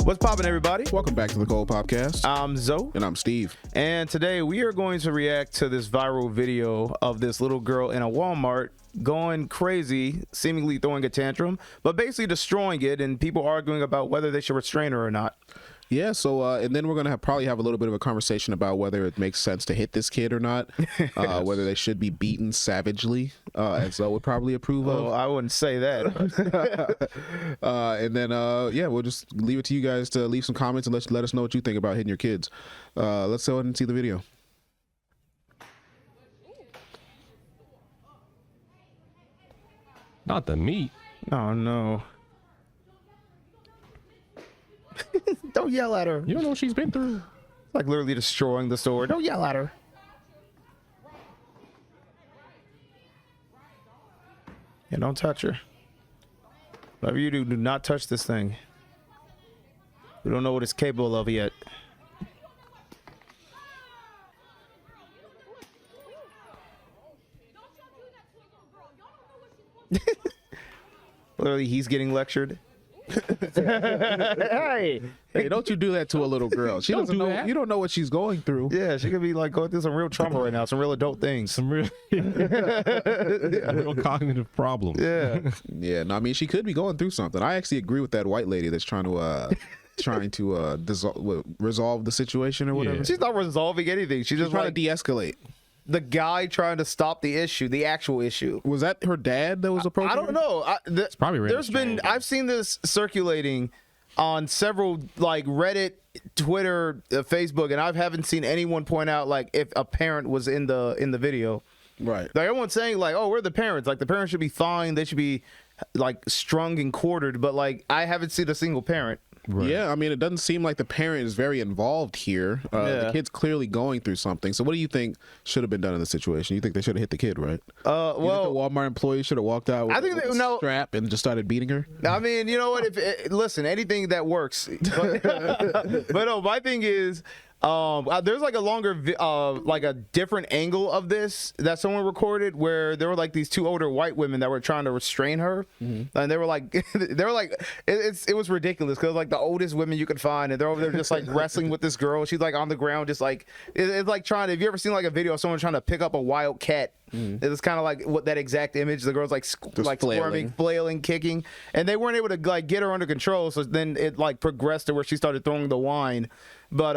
What's poppin', everybody? Welcome back to the Cold Podcast. I'm Zoe. And I'm Steve. And today we are going to react to this viral video of this little girl in a Walmart going crazy, seemingly throwing a tantrum, but basically destroying it, and people arguing about whether they should restrain her or not. Yeah, so and then we're going to probably have a little bit of a conversation about whether it makes sense to hit this kid or not, whether they should be beaten savagely, as Zoe would probably approve of. I wouldn't say that. And then, yeah, we'll just leave it to you guys to leave some comments and let us know what you think about hitting your kids. Let's go ahead and see the video. Not the meat. Oh, no. Don't yell at her. You don't know what she's been through. Like literally destroying the store. Don't yell at her. Yeah, don't touch her. Whatever you do, do not touch this thing. We don't know what it's capable of yet. Literally, he's getting lectured. Hey, don't you do that to a little girl. She doesn't know. You don't know what she's going through. Yeah, she could be like going through some real trauma right now, some real adult things. Some real, real cognitive problems. Yeah. Yeah, no, I mean, she could be going through something. I actually agree with that white lady that's trying to resolve the situation or whatever. She's not resolving anything. She's just trying like to de-escalate. the guy trying to stop the issue, the actual issue. Was that her dad that was approaching? I don't know. It's probably really strange. I've seen this circulating on several like Reddit, Twitter, Facebook, and I haven't seen anyone point out like if a parent was in the video. Right. Like everyone's saying like, oh, we're the parents. Like the parents should be fined. They should be like strung and quartered. But like I haven't seen a single parent. Right. Yeah, I mean, it doesn't seem like the parent is very involved here. The kid's clearly going through something. So what do you think should have been done in the situation? You think they should have hit the kid, right? Well, the Walmart employee should have walked out with a strap and just started beating her? I mean, you know what? Listen, anything that works. But no, my thing is, there's like a longer, like a different angle of this that someone recorded where there were like these two older white women that were trying to restrain her, and they were like, it was ridiculous because like the oldest women you could find, and they're over there just like wrestling with this girl. She's like on the ground, just like it's like trying to. Have you ever seen like a video of someone trying to pick up a wild cat? It's kind of like what that exact image. The girl's like squirming, flailing, kicking, and they weren't able to like get her under control. So then it like progressed to where she started throwing the wine. But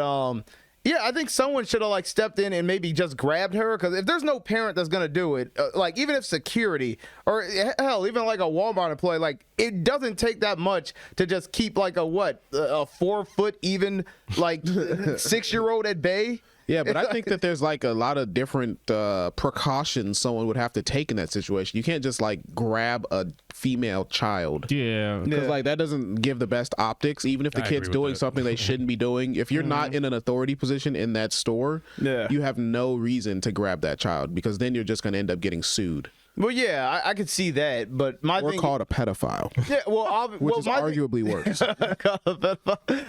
yeah, I think someone should have like stepped in and maybe just grabbed her, because if there's no parent that's gonna do it, like even if security or hell, even like a Walmart employee, like it doesn't take that much to just keep like a 4 foot even like 6-year-old at bay. Yeah, but I think that there's like a lot of different precautions someone would have to take in that situation. You can't just like grab a female child. Yeah. Because like that doesn't give the best optics, even if the kid's doing something they shouldn't be doing. If you're not in an authority position in that store, you have no reason to grab that child, because then you're just going to end up getting sued. Well, yeah, I could see that, but we're called a pedophile. Yeah, well, which is arguably worse.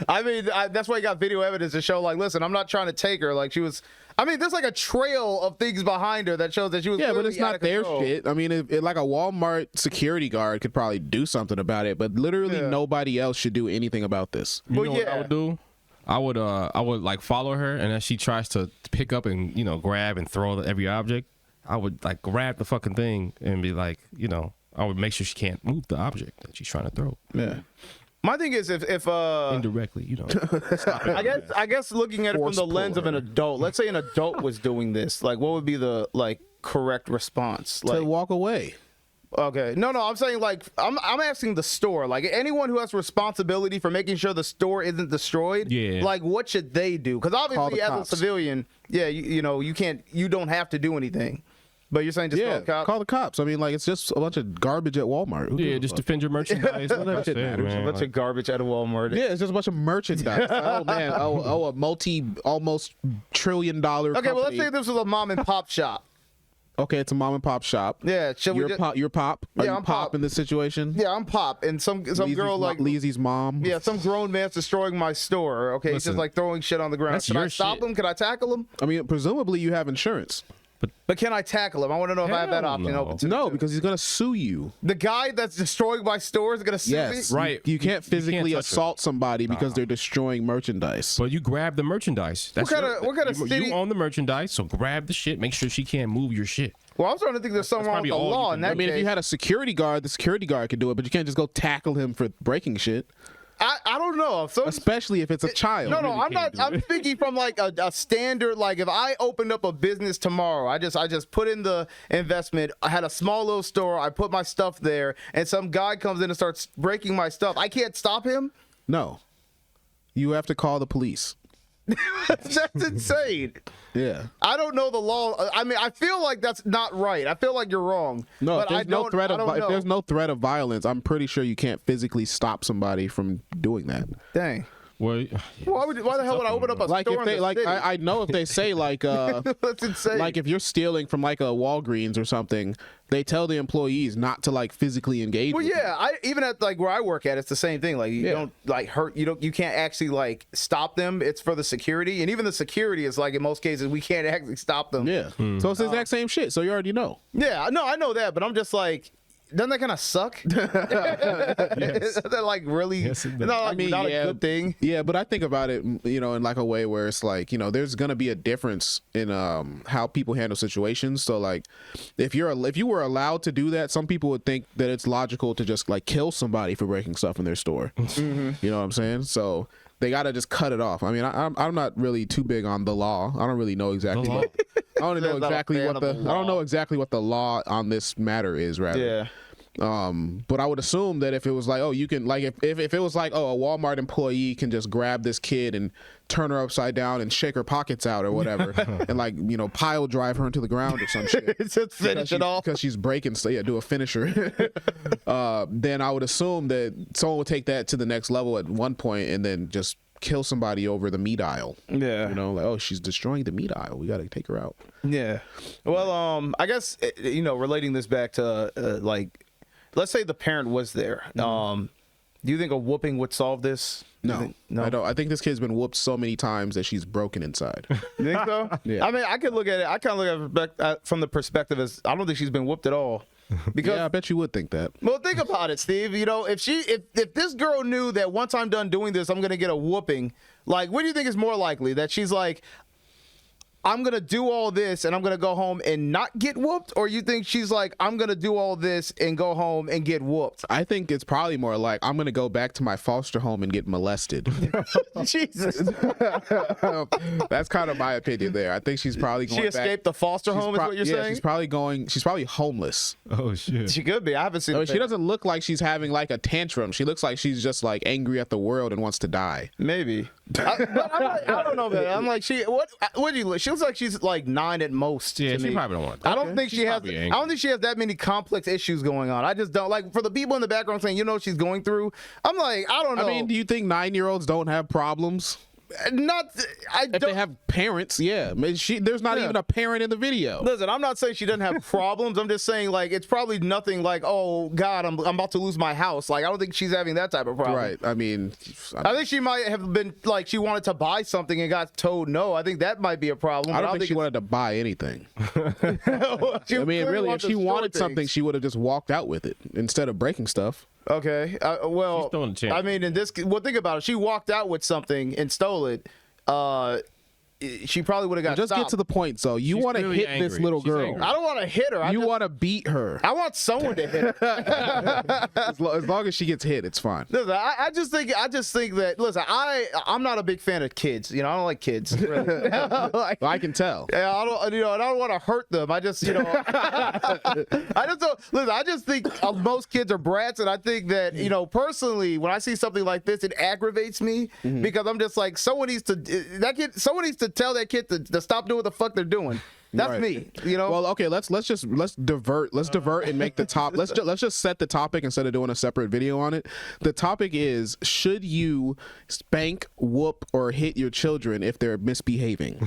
I mean, that's why you got video evidence to show. Like, listen, I'm not trying to take her. Like, she was. I mean, there's like a trail of things behind her that shows that she was. Yeah, but it's not their shit. I mean, like a Walmart security guard could probably do something about it, but literally nobody else should do anything about this. You know what I would do? I would like follow her, and as she tries to pick up and grab and throw every object, I would like grab the fucking thing and be like, I would make sure she can't move the object that she's trying to throw. Yeah. My thing is if indirectly, I guess looking at it from the lens of an adult, let's say an adult was doing this, like what would be the like correct response? Like, to walk away. Okay. No, I'm saying like I'm asking the store, like anyone who has responsibility for making sure the store isn't destroyed. Yeah. Like what should they do? Because obviously as a civilian, you don't have to do anything. But you're saying just call the cops? Call the cops. I mean, like, it's just a bunch of garbage at Walmart. Yeah, just defend your merchandise. A bunch of garbage at a Walmart. Yeah, it's just a bunch of merchandise. Oh, man. A almost $1 trillion company. Well, let's say this was a mom and pop shop. Okay, it's a mom and pop shop. Yeah, you're Pop. Are you Pop in this situation? Yeah, I'm Pop, and some girl like Leezy's mom. Yeah, some grown man's destroying my store. Okay, he's just like throwing shit on the ground. Can I stop him? Can I tackle him? I mean, presumably you have insurance. But can I tackle him? I want to know if I have that option no. open to No, because he's gonna sue you. the guy that's destroying my store is gonna sue Yes, me. Right. You can't physically touch assault somebody because they're destroying merchandise. But you grab the merchandise. That's What kind of city? You own the merchandise, so grab the shit. Make sure she can't move your shit. Well, I'm starting to think there's something wrong with the probably all you law can in do. that I mean, case. if you had a security guard, the security guard could do it, but you can't just go tackle him for breaking shit, I don't know. So, especially if it's a child. no, I'm can't not. do I'm it. thinking from like a standard. Like if I opened up a business tomorrow, I just put in the investment. I had a small little store. I put my stuff there, and some guy comes in and starts breaking my stuff. I can't stop him. No, you have to call the police. That's insane. Yeah. I don't know the law. I mean, I feel like that's not right. I feel like you're wrong. No, but if there's I no don't, threat I of don't know. if there's no threat of violence, I'm pretty sure you can't physically stop somebody from doing that. Dang. Well, Why the hell would I open up a Like store if they in the like, city? I know if they say like That's insane. like if you're stealing from like a Walgreens or something, they tell the employees not to like physically engage. Well, with yeah, I even at like where I work at, it's the same thing. Like you Yeah. don't like hurt. You can't actually like stop them. It's for the security, and even the security is like in most cases we can't actually stop them. Yeah. So it's the exact same shit. So you already know. Yeah, no, I know that, but I'm just like, doesn't that kind of suck? Is that like really? Yes, it it's does. not like not a good thing. Yeah, but I think about it, you know, in like a way where it's like, you know, there's gonna be a difference in how people handle situations. So like, if you were allowed to do that, some people would think that it's logical to just like kill somebody for breaking stuff in their store. You know what I'm saying? So they gotta just cut it off. I mean, I'm not really too big on the law. I don't really know exactly. law? I don't know Not a exactly fan what of the the I don't know law. exactly what the law on this matter is. Rather. Yeah. But I would assume that if it was like, oh, you can like if it was like, oh, a Walmart employee can just grab this kid and turn her upside down and shake her pockets out or whatever, and like, you know, pile drive her into the ground or some shit. Just finish it off. Because she's breaking, so yeah, do a finisher. Then I would assume that someone would take that to the next level at one point and then just kill somebody over the meat aisle. Yeah. You know, like, oh, she's destroying the meat aisle. We got to take her out. Yeah. Well, I guess you know, relating this back to like, let's say the parent was there. Do you think a whooping would solve this? No, No. I don't. I think this kid's been whooped so many times that she's broken inside. You think so? Yeah. I mean, I could look at it. I kind of look at it from the perspective as I don't think she's been whooped at all. Because Yeah, I bet you would think that. well, think about it, Steve. You know, if this girl knew that once I'm done doing this, I'm gonna get a whooping. Like, what do you think is more likely? That she's like, I'm gonna do all this and I'm gonna go home and not get whooped, or you think she's like, I'm gonna do all this and go home and get whooped? I think it's probably more like I'm gonna go back to my foster home and get molested. Jesus, That's kind of my opinion there. I think she's probably going she escaped the foster home, is what you're saying? She's probably homeless. oh shit. She could be. I haven't seen. I mean, the she pic. doesn't look like she's having like a tantrum. She looks like she's just like angry at the world and wants to die. Maybe. I don't know, man. I'm like, what do you look? She looks like she's like 9 at most. Yeah, to she me. probably don't want that. I don't think She's she has. probably I angry. don't think she has that many complex issues going on. I just don't like for the people in the background saying, you know, what she's going through. I'm like, I don't know. I mean, do you think 9-year-olds don't have problems? Not. I If don't. they have parents, yeah. I mean, there's not even a parent in the video. Listen, I'm not saying she doesn't have problems. I'm just saying like it's probably nothing like, oh God, I'm about to lose my house. Like I don't think she's having that type of problem. Right. I mean, I think she might have been like she wanted to buy something and got told no. I think that might be a problem. I but don't think she wanted to buy anything. She I mean, clearly really, if wanted to she store wanted something, things. she would have just walked out with it instead of breaking stuff. Okay. Well, She's throwing a chance. I mean, in this, well, think about it. She walked out with something and stole it. She probably would have got Just stopped. get to the point, so you She's want to clearly hit this angry. little She's girl. angry. I don't want to hit her. You want to beat her. I want someone to hit her. As long as she gets hit, it's fine. Listen, I just think that. Listen, I'm not a big fan of kids. You know, I don't like kids. Really. Like, I can tell. yeah, I don't. You know, and I don't want to hurt them. I just, you know, I just don't. Listen, I just think most kids are brats, and I think that, you know, personally, when I see something like this, it aggravates me because I'm just like, someone needs to tell that kid to stop doing what the fuck they're doing. That's Right. me. You know. Well, okay, let's divert and make the top. Let's just set the topic instead of doing a separate video on it. The topic is: should you spank, whoop, or hit your children if they're misbehaving?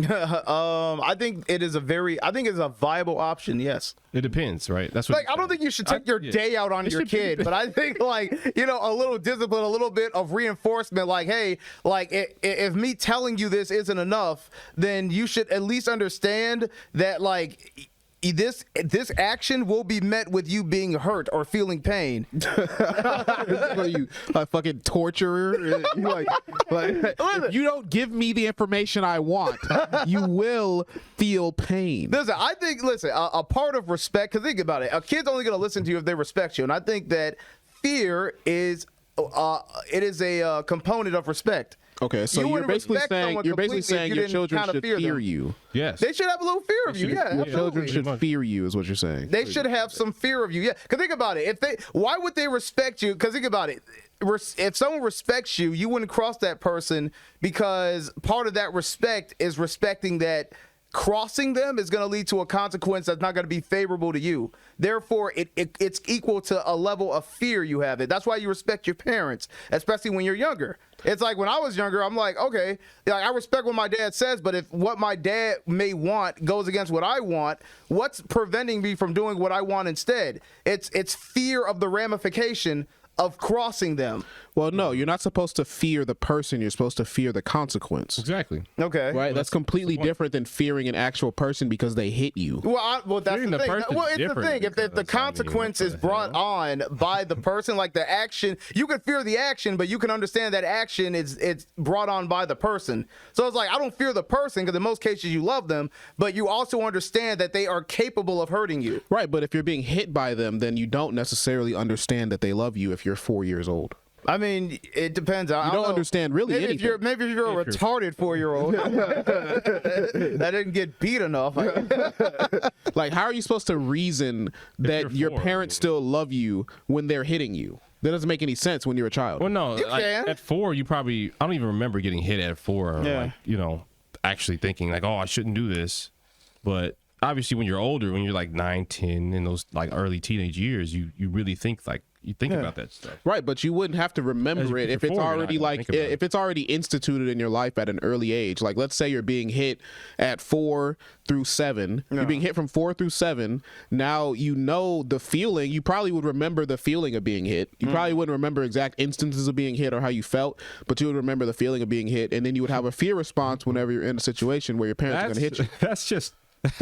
I think it is a viable option. Yes. It depends, right? That's what. Like, I don't think you should take your day out on your kid, but I think, like, a little discipline, a little bit of reinforcement, like, hey, like, if me telling you this isn't enough, then you should at least understand that, like, this action will be met with you being hurt or feeling pain. Are you a fucking torturer? like if you don't give me the information I want, you will feel pain. Listen, I think, a part of respect, because think about it, a kid's only going to listen to you if they respect you, and I think that fear is a component of respect. Okay, so you're basically saying your children should fear you. Yes, they should have a little fear of you. Yeah, your children should fear you, is what you're saying. They should have some fear of you. Yeah, because think about it. Why would they respect you? Because think about it. If someone respects you, you wouldn't cross that person, because part of that respect is respecting that crossing them is going to lead to a consequence that's not going to be favorable to you. Therefore, it's equal to a level of fear you have. That's why you respect your parents, especially when you're younger. It's like when I was younger, I'm like, okay, like, I respect what my dad says, but if what my dad may want goes against what I want, what's preventing me from doing what I want instead? It's fear of the ramification of crossing them. Well, no, you're not supposed to fear the person. You're supposed to fear the consequence. Exactly. Okay. Right? That's completely different than fearing an actual person because they hit you. Well, that's Fearing the the thing. person's Well, it's the different thing. If the because, consequence what is the brought on by the person, like the action, you can fear the action, but you can understand that action it's brought on by the person. So it's like, I don't fear the person because in most cases you love them, but you also understand that they are capable of hurting you. Right, but if you're being hit by them, then you don't necessarily understand that they love you if you're 4 years old. I mean, it depends. I don't understand really maybe anything. Maybe if you're a retarded 4-year-old that didn't get beat enough. Like, how are you supposed to reason that your parents still love you when they're hitting you? That doesn't make any sense when you're a child. Well, no, like, at 4, you probably, I don't even remember getting hit at 4. Or Yeah. like, actually thinking like, oh, I shouldn't do this. But obviously, when you're older, when you're like 9, 10, in those like early teenage years, you really think about that stuff. Right, but you wouldn't have to remember it if it's already if it's already instituted in your life at an early age. Like, let's say you're being hit at 4 through 7. You're being hit from 4 through 7. Now you know the feeling. You probably would remember the feeling of being hit. You probably wouldn't remember exact instances of being hit or how you felt, but you would remember the feeling of being hit, and then you would have a fear response whenever you're in a situation where your parents are going to hit you. That's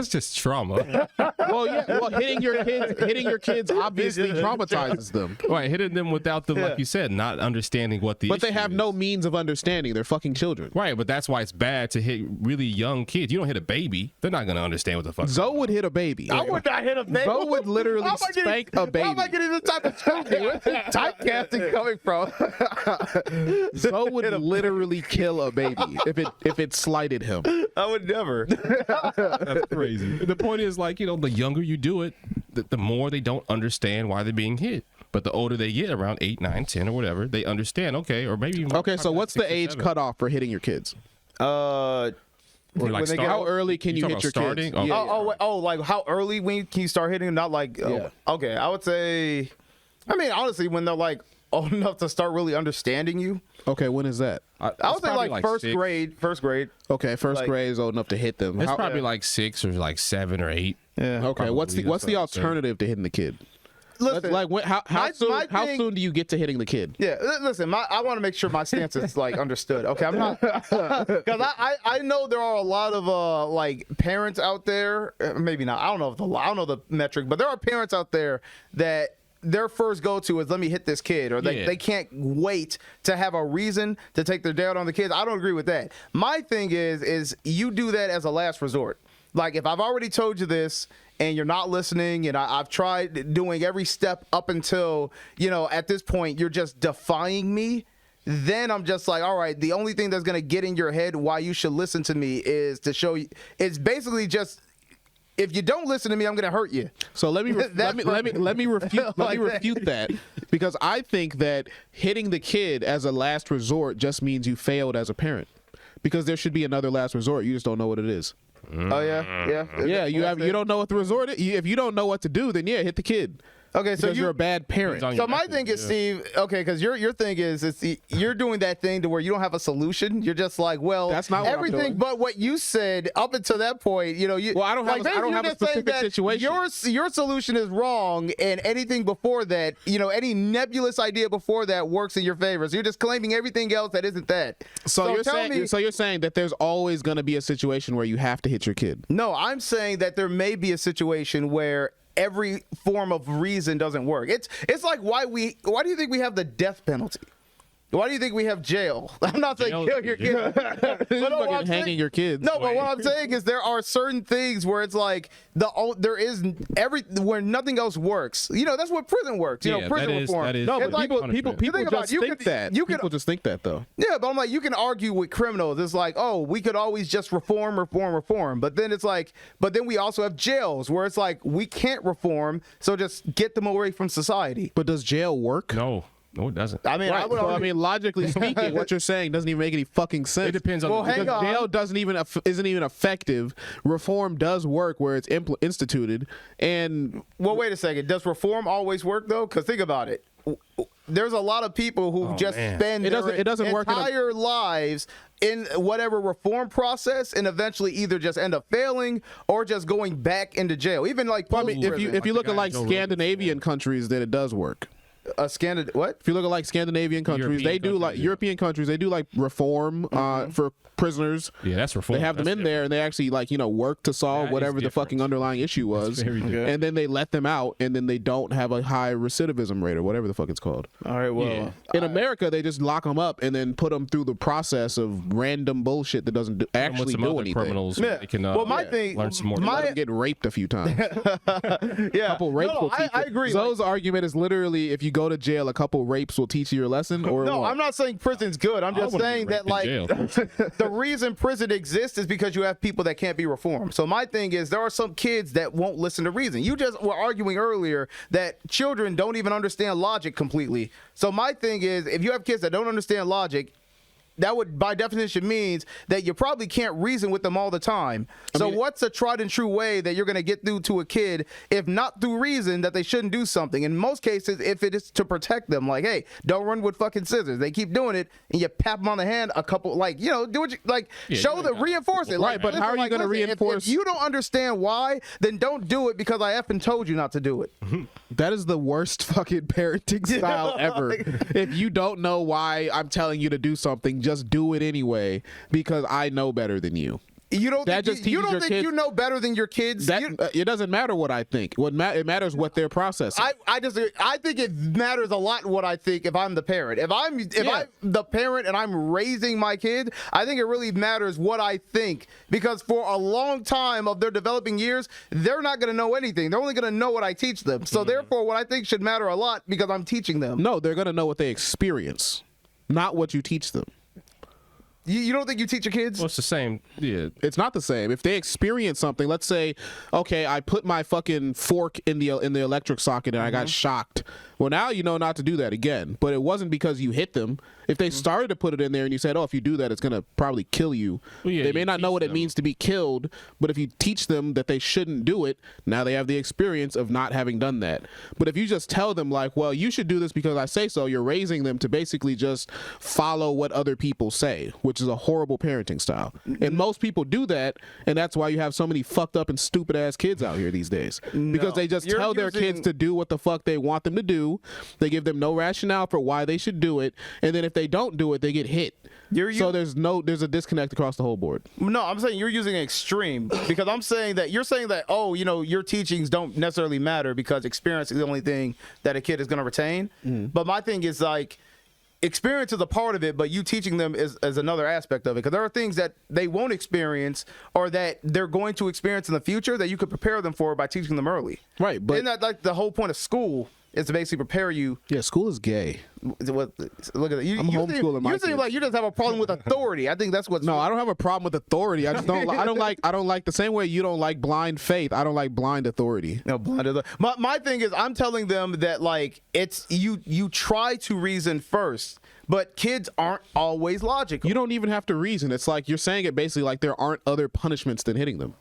just trauma. Well, yeah. Well, hitting your kids obviously traumatizes them. Right, hitting them without them, like you said, not understanding what the But they issue have is. no means of understanding. They're fucking children. Right, but that's why it's bad to hit really young kids. You don't hit a baby; they're not gonna understand what the fuck. Zoe would hit a baby. I would not hit a baby. Zoe would literally spank a baby. Why am I getting this type of scrutiny? Where's this typecasting coming from? Zoe would literally kill a baby if it slighted him. I would never. That's crazy. The point is, like, the younger you do it, the more they don't understand why they're being hit. But the older they get, around 8, 9, 10 or whatever, they understand, okay, or maybe... Okay, so what's the age cutoff for hitting your kids? Or like How early can you hit your starting? kids? Like how early can you start hitting them? Not like... Okay, I would say... I mean, honestly, when they're like old enough to start really understanding you. Okay, when is that? I would say like first grade. Okay, first grade is old enough to hit them. It's probably like 6 or like 7 or 8. Yeah. Okay, what's the alternative to hitting the kid? Listen, how soon do you get to hitting the kid? Yeah, listen, I want to make sure my stance is like understood. Okay, I'm not, because I know there are a lot of like parents out there. Maybe not. I don't know the metric, but there are parents out there that their first go-to is let me hit this kid, or they can't wait to have a reason to take their day out on the kids. I don't agree with that. My thing is you do that as a last resort. Like, if I've already told you this and you're not listening, and I've tried doing every step up until, at this point you're just defying me, then I'm just like, all right, the only thing that's going to get in your head why you should listen to me is to show you, it's basically just, if you don't listen to me, I'm going to hurt you. So let me refute that, because I think that hitting the kid as a last resort just means you failed as a parent, because there should be another last resort. You just don't know what it is. Oh yeah. You don't know what the resort is. If you don't know what to do, then hit the kid. Okay, so you're a bad parent. Depends on So your my method, thing is, yeah. Steve. Okay, because your thing is you're doing that thing to where you don't have a solution. You're just like, well, That's not what I'm everything doing. but what you said up until that point. You know, you. Well, I don't have like, a- I don't you're have a just saying specific that situation. Your solution is wrong, and anything before that, you know, any nebulous idea before that works in your favor. So you're just claiming everything else that isn't that. So you're tell saying me. so you're saying that there's always going to be a situation where you have to hit your kid. No, I'm saying that there may be a situation where every form of reason doesn't work. It's like why do you think we have the death penalty? Why do you think we have jail? I'm not saying Jail- kill your kid. But no, what I'm Fucking hanging saying- your kids. No, but what I'm saying is there are certain things where it's like there is where nothing else works. You know, that's what prison works. You know, Yeah, prison that is- reform. that is- No, It's but like- people think about just it, you think could- that. you could- People just think that though. Yeah, but I'm like, you can argue with criminals. It's like, oh, we could always just reform. But then it's like, but then we also have jails where it's like, we can't reform, so just get them away from society. But does jail work? No, it doesn't. I mean, I Right. would So, I argue- mean, logically speaking, what you're saying doesn't even make any fucking sense. It depends on Well, the hang Because on. jail isn't even effective. Reform does work where it's instituted, and well, wait a second. Does reform always work though? Because think about it. There's a lot of people who Oh, just man. spend It doesn't their work in a- entire lives in whatever reform process and eventually either just end up failing or just going back into jail. Even like I mean, if you post-prison. look at guy like Joe Rogan. Scandinavian countries, then it does work. What? If you look at like Scandinavian countries, European they do like countries, yeah. European countries, they do like reform for prisoners. Yeah, that's reform. They have them That's in there and they actually like, you know, work to solve That is whatever the different. fucking underlying issue was. very different. And then they let them out and then they don't have a high recidivism rate or whatever the fuck it's called. All right. Well, Yeah. In America, they just lock them up and then put them through the process of random bullshit that doesn't With actually some do other anything. criminals, Yeah. they can Well, my thing- learn some more. my- Let them get raped a few times. yeah. couple rapes will teach I you. agree. Zoe's argument is literally if you go to jail, a couple rapes will teach you your lesson. Or No, what? I'm not saying prison's good. I'm I just wouldn't saying be that, raped in like, jail. the reason prison exists is because you have people that can't be reformed. So my thing is, there are some kids that won't listen to reason. You just were arguing earlier that children don't even understand logic completely. So my thing is, if you have kids that don't understand logic, that would, by definition, means that you probably can't reason with them all the time. So what's a tried and true way that you're going to get through to a kid, if not through reason, that they shouldn't do something? In most cases, if it is to protect them, like, hey, don't run with fucking scissors. They keep doing it, and you pat them on the hand a couple, like, you know, do what you, like, Yeah, show you them, gotta- reinforce it. Right, but how are you gonna listen, reinforce- If you don't understand why, then don't do it because I effing told you not to do it. That is the worst fucking parenting style ever. If you don't know why I'm telling you to do something, just do it anyway because I know better than you. You don't That think, just you teaches don't your think kids- you know better than your kids? That You- it doesn't matter what I think. It matters what they're processing. I think it matters a lot what I think if I'm the parent. If I'm Yeah. the parent and I'm raising my kid, I think it really matters what I think because for a long time of their developing years, they're not going to know anything. They're only going to know what I teach them. So therefore, what I think should matter a lot because I'm teaching them. no, they're gonna know what they experience, not what you teach them. You don't think you teach your kids? Well, it's the same. Yeah. It's not the same. If they experience something, let's say, okay, I put my fucking fork in the electric socket and I got shocked. Well, now you know not to do that again. But it wasn't because you hit them. If they started to put it in there and you said, oh, if you do that, it's gonna probably kill you. Well, yeah, they may you not know teach what it them. means to be killed, but if you teach them that they shouldn't do it, now they have the experience of not having done that. But if you just tell them like, well, you should do this because I say so, you're raising them to basically just follow what other people say, which is a horrible parenting style. And most people do that, and that's why you have so many fucked up and stupid ass kids out here these days. Because they just You're tell their using- kids to do what the fuck they want them to do. They give them no rationale for why they should do it, and then if they don't do it, they get hit. So there's a disconnect across the whole board. No, I'm saying you're using extreme because I'm saying that you're saying that, oh, you know, your teachings don't necessarily matter because experience is the only thing that a kid is going to retain. But my thing is like, experience is a part of it, but you teaching them is another aspect of it. Because there are things that they won't experience or that they're going to experience in the future that you could prepare them for by teaching them early. Right, but Isn't that like the whole point of school is to basically prepare you? yeah, school is gay. Look at that. I'm homeschooling my You seem kids. like you just have a problem with authority. I think that's what's No, I don't have a problem with authority. I just don't. I don't like the same way you don't like blind faith. I don't like blind authority. No, blinded. My thing is, I'm telling them that like it's you try to reason first, but kids aren't always logical. You don't even have to reason. It's like you're saying it basically like there aren't other punishments than hitting them.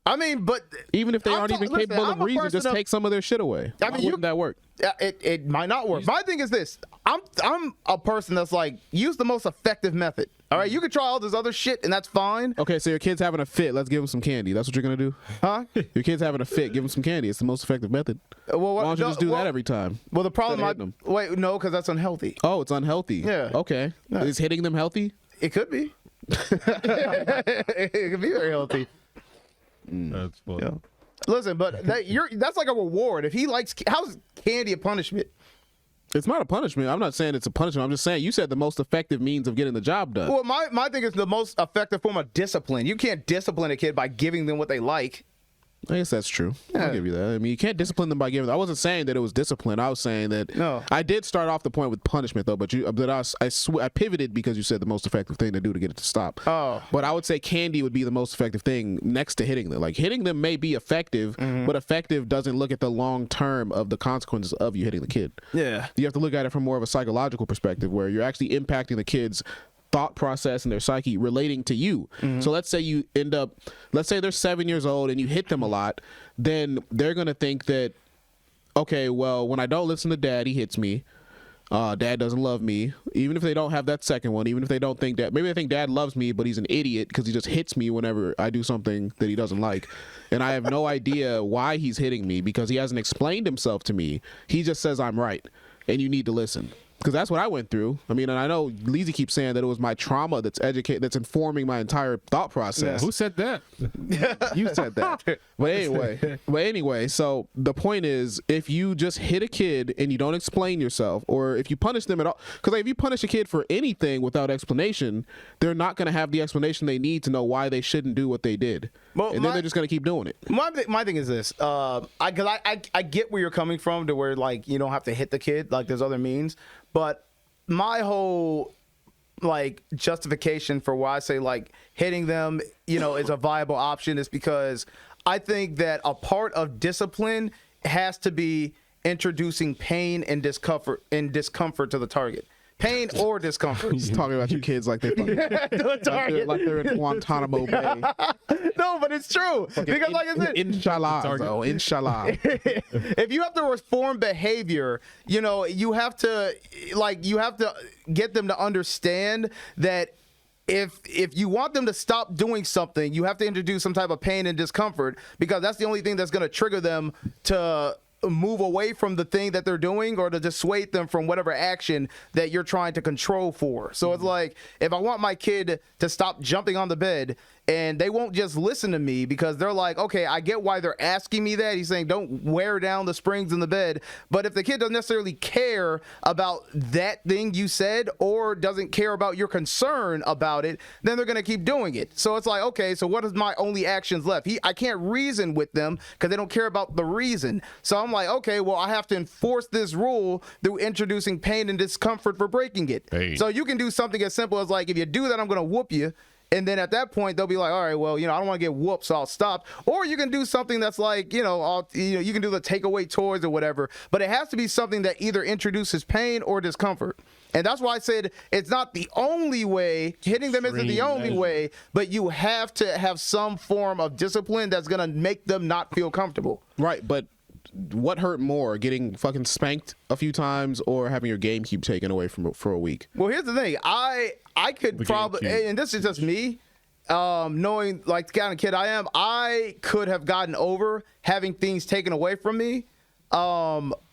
I mean, but Even if they aren't even capable of reason, just take some of their shit away. I mean, wouldn't that work? It might not work. My thing is this: I'm a person that's like, use the most effective method. All right, you can try all this other shit, and that's fine. Okay, so your kid's having a fit. Let's give him some candy. That's what you're gonna do, Huh? Your kid's having a fit. Give him some candy. It's the most effective method. Well, Why don't you just do that every time? Well, the problem, Instead of hitting wait, no, because that's unhealthy. Oh, it's unhealthy. Yeah. Okay. Yeah. Is hitting them healthy? It could be. It could be very healthy. That's funny. Yeah. Listen, but that's like a reward. If he likes, how's candy a punishment? It's not a punishment. I'm not saying it's a punishment. I'm just saying you said the most effective means of getting the job done. Well, my thing is the most effective form of discipline. You can't discipline a kid by giving them what they like. I guess that's true. Yeah. I'll give you that. I mean, you can't discipline them by giving. I wasn't saying that it was discipline. I was saying that. No. I did start off the point with punishment though, but I pivoted because you said the most effective thing to do to get it to stop. Oh. But I would say candy would be the most effective thing next to hitting them. Like hitting them may be effective, but effective doesn't look at the long term of the consequences of you hitting the kid. Yeah. You have to look at it from more of a psychological perspective, where you're actually impacting the kids' thought process and their psyche relating to you. So let's say they're 7 years old and you hit them a lot, then they're going to think that, okay, well, when I don't listen to dad, he hits me. Dad doesn't love me. Even if they don't have that second one, even if they don't think that, maybe they think dad loves me, but he's an idiot because he just hits me whenever I do something that he doesn't like. And I have no idea why he's hitting me because he hasn't explained himself to me. He just says I'm right and you need to listen. Because that's what I went through. I mean, and I know Lizzie keeps saying that it was my trauma that's informing my entire thought process. Who said that? You said that. But anyway, so the point is, if you just hit a kid and you don't explain yourself, or if you punish them at all, because like, if you punish a kid for anything without explanation, they're not going to have the explanation they need to know why they shouldn't do what they did. Well, and then they're just going to keep doing it. My thing is this. I get where you're coming from, to where like you don't have to hit the kid, like there's other means. But my whole like justification for why I say like hitting them, is a viable option is because I think that a part of discipline has to be introducing pain and discomfort to the target. Pain or discomfort. Just talking about your kids like they're like they're in Guantanamo Bay. No, but it's true. Because like I said, inshallah, though, inshallah. If you have to reform behavior, you have to get them to understand that if you want them to stop doing something, you have to introduce some type of pain and discomfort, because that's the only thing that's going to trigger them to move away from the thing that they're doing, or to dissuade them from whatever action that you're trying to control for. So it's like, if I want my kid to stop jumping on the bed, and they won't just listen to me because they're like, okay, I get why they're asking me that. He's saying don't wear down the springs in the bed. But if the kid doesn't necessarily care about that thing you said, or doesn't care about your concern about it, then they're going to keep doing it. So it's like, okay, so what is my only actions left? I can't reason with them because they don't care about the reason. So I'm like, okay, well, I have to enforce this rule through introducing pain and discomfort for breaking it. Hey. So you can do something as simple as like, if you do that, I'm going to whoop you. And then at that point, they'll be like, all right, well, I don't want to get whooped, so I'll stop. Or you can do something that's like, you can do the takeaway toys or whatever. But it has to be something that either introduces pain or discomfort. And that's why I said it's not the only way. Hitting them isn't the only way, but you have to have some form of discipline that's going to make them not feel comfortable. Right, but what hurt more, getting fucking spanked a few times or having your GameCube taken away for a week? Well, here's the thing. I could probably, and this is just me, knowing like the kind of kid I am, I could have gotten over having things taken away from me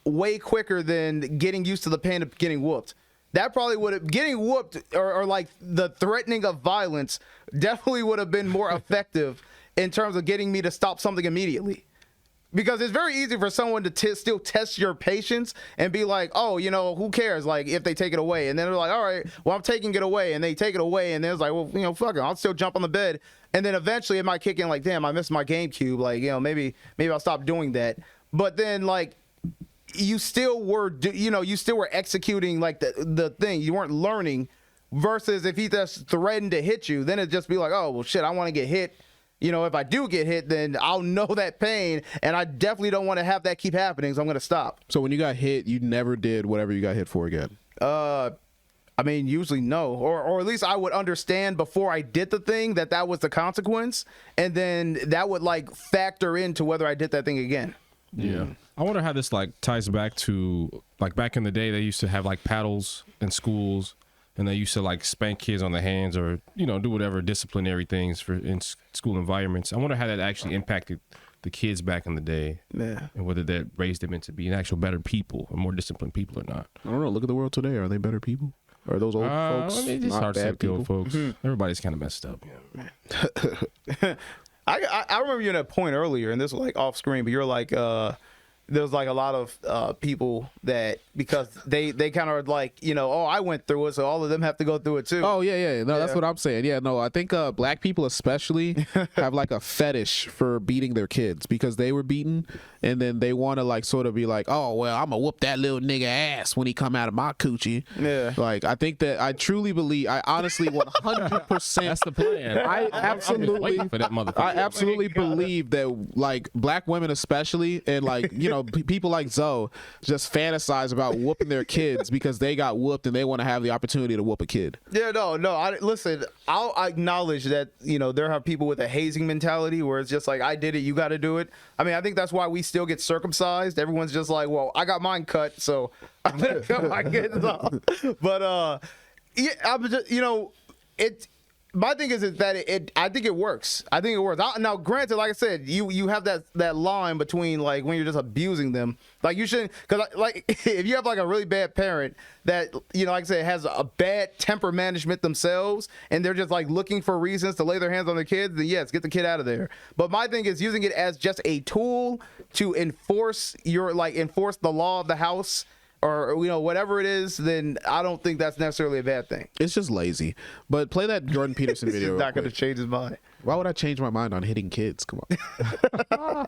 way quicker than getting used to the pain of getting whooped. That probably would have, getting whooped or like the threatening of violence definitely would have been more effective in terms of getting me to stop something immediately. Because it's very easy for someone to still test your patience and be like, oh, who cares? Like, if they take it away. And then they're like, all right, well, I'm taking it away. And they take it away. And then it's like, well, fuck it. I'll still jump on the bed. And then eventually it might kick in like, damn, I missed my GameCube. Like, maybe I'll stop doing that. But then, like, you still were executing, like, the thing. You weren't learning. Versus if he just threatened to hit you, then it'd just be like, oh, well, shit, I want to get hit. If I do get hit, then I'll know that pain, and I definitely don't want to have that keep happening, so I'm going to stop. So when you got hit, you never did whatever you got hit for again? I mean, usually no, or at least I would understand before I did the thing that was the consequence, and then that would like factor into whether I did that thing again. Yeah. I wonder how this like ties back to like back in the day they used to have like paddles in schools, and they used to like spank kids on the hands or do whatever disciplinary things for in school environments. I wonder how that actually impacted the kids back in the day, and whether that raised them into being actual better people or more disciplined people or not. I don't know. Look at the world today. Are they better people? Or are those old folks? I mean, it's not hard to say bad the people? old folks. Everybody's kind of messed up. I remember you at a point earlier, and this was like off screen, but you're like, there's like a lot of people that because they kind of like I went through it, so all of them have to go through it too. Oh yeah. No, that's what I'm saying. Yeah, no, I think black people especially have like a fetish for beating their kids because they were beaten, and then they want to like sort of be like, oh well, I'm gonna whoop that little nigga ass when he come out of my coochie. Yeah. Like I think that I truly believe, I honestly 100%. That's the plan. I I'm just absolutely, waiting for that motherfucker. I absolutely believe that like black women especially, and like people like Zoe just fantasize about whooping their kids because they got whooped and they want to have the opportunity to whoop a kid. Yeah, no. Listen, I'll acknowledge that there are people with a hazing mentality where it's just like I did it, you got to do it. I mean, I think that's why we still get circumcised. Everyone's just like, well, I got mine cut, so I'm gonna cut my kids off. But yeah, I'm just it. My thing is that I think it works. I think it works. Now, granted, like I said, you have that line between like when you're just abusing them. Like you shouldn't, because like if you have like a really bad parent that like I said has a bad temper management themselves, and they're just like looking for reasons to lay their hands on their kids, then yes, get the kid out of there. But my thing is using it as just a tool to enforce the law of the house. Or whatever it is, then I don't think that's necessarily a bad thing. It's just lazy. But play that Jordan Peterson video. He's not going to change his mind. Why would I change my mind on hitting kids? Come on.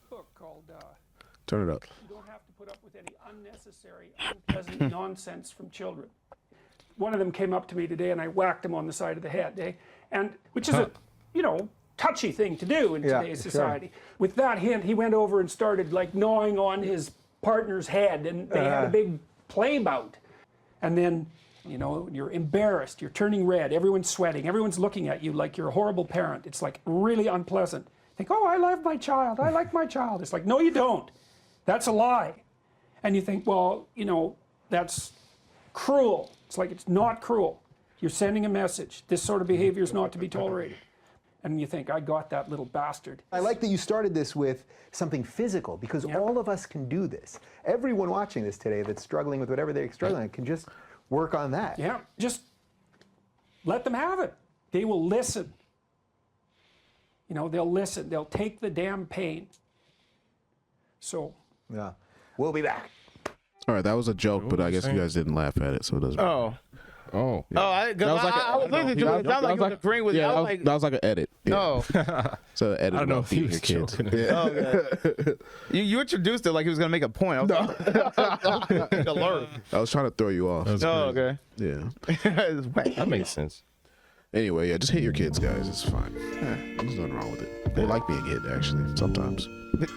Book called Turn it up. You Don't Have to Put Up with Any Unnecessary, Unpleasant Nonsense from Children. One of them came up to me today and I whacked him on the side of the head, and which is a touchy thing to do in today's society. With that hint, he went over and started like gnawing on his partner's head, and they had a big play bout. And then you're embarrassed, you're turning red, everyone's sweating, everyone's looking at you like you're a horrible parent. It's like really unpleasant. Think, oh, I love my child, I like my child. It's like, no, you don't. That's a lie. And you think, well, that's cruel. It's like, it's not cruel. You're sending a message. This sort of behavior is not to be tolerated. And you think, I got that little bastard. I like that you started this with something physical, because all of us can do this. Everyone watching this today that's struggling with whatever they're struggling with can just work on that. Yeah, just let them have it. They will listen. They'll listen. They'll take the damn pain. So. Yeah. We'll be back. All right, that was a joke, but I guess you guys didn't laugh at it, so it doesn't matter. Oh. Oh. Oh, I was listening to it. It sounded like you was agreeing with me. Yeah, that was like an edit. Yeah. Oh. So edit. I don't know if he your was kids. joking. Yeah. Okay. You introduced it like he was gonna make a point. I was alert. I was trying to throw you off. Oh, okay. Yeah. That makes sense. Anyway, yeah, just hit your kids, guys. It's fine. There's nothing wrong with it. They like being hit, actually, sometimes.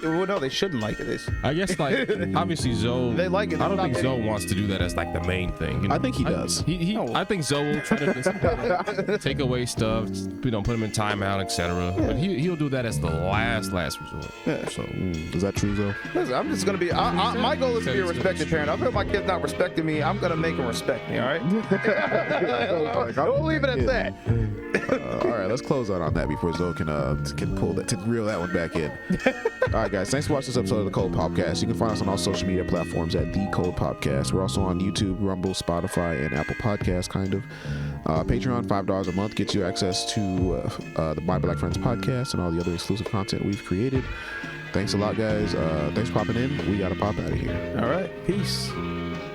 Well, no, they shouldn't like it. I guess like obviously Zoe. They like it. I don't think It's not Zoe wants to do that as like the main thing. I think he does. I think Zoe will try to take away stuff, put him in timeout, etc. But he'll do that as the last resort. Yeah. So Is that true, though? Listen, I'm just gonna be. My goal is to be a respected parent. I feel my kid's not respecting me. I'm gonna make him respect me. All right. We'll leave it at that. All right, let's close out on that before Zoe can pull that, to reel that one back in. All right, guys, thanks for watching this episode of the Cold Podcast. You can find us on all social media platforms at The Cold Podcast. We're also on YouTube, Rumble, Spotify, and Apple Podcasts, kind of. Patreon, $5 a month gets you access to the My Black Friends podcast and all the other exclusive content we've created. Thanks a lot, guys. Thanks for popping in. We got to pop out of here. All right. Peace.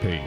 Peace.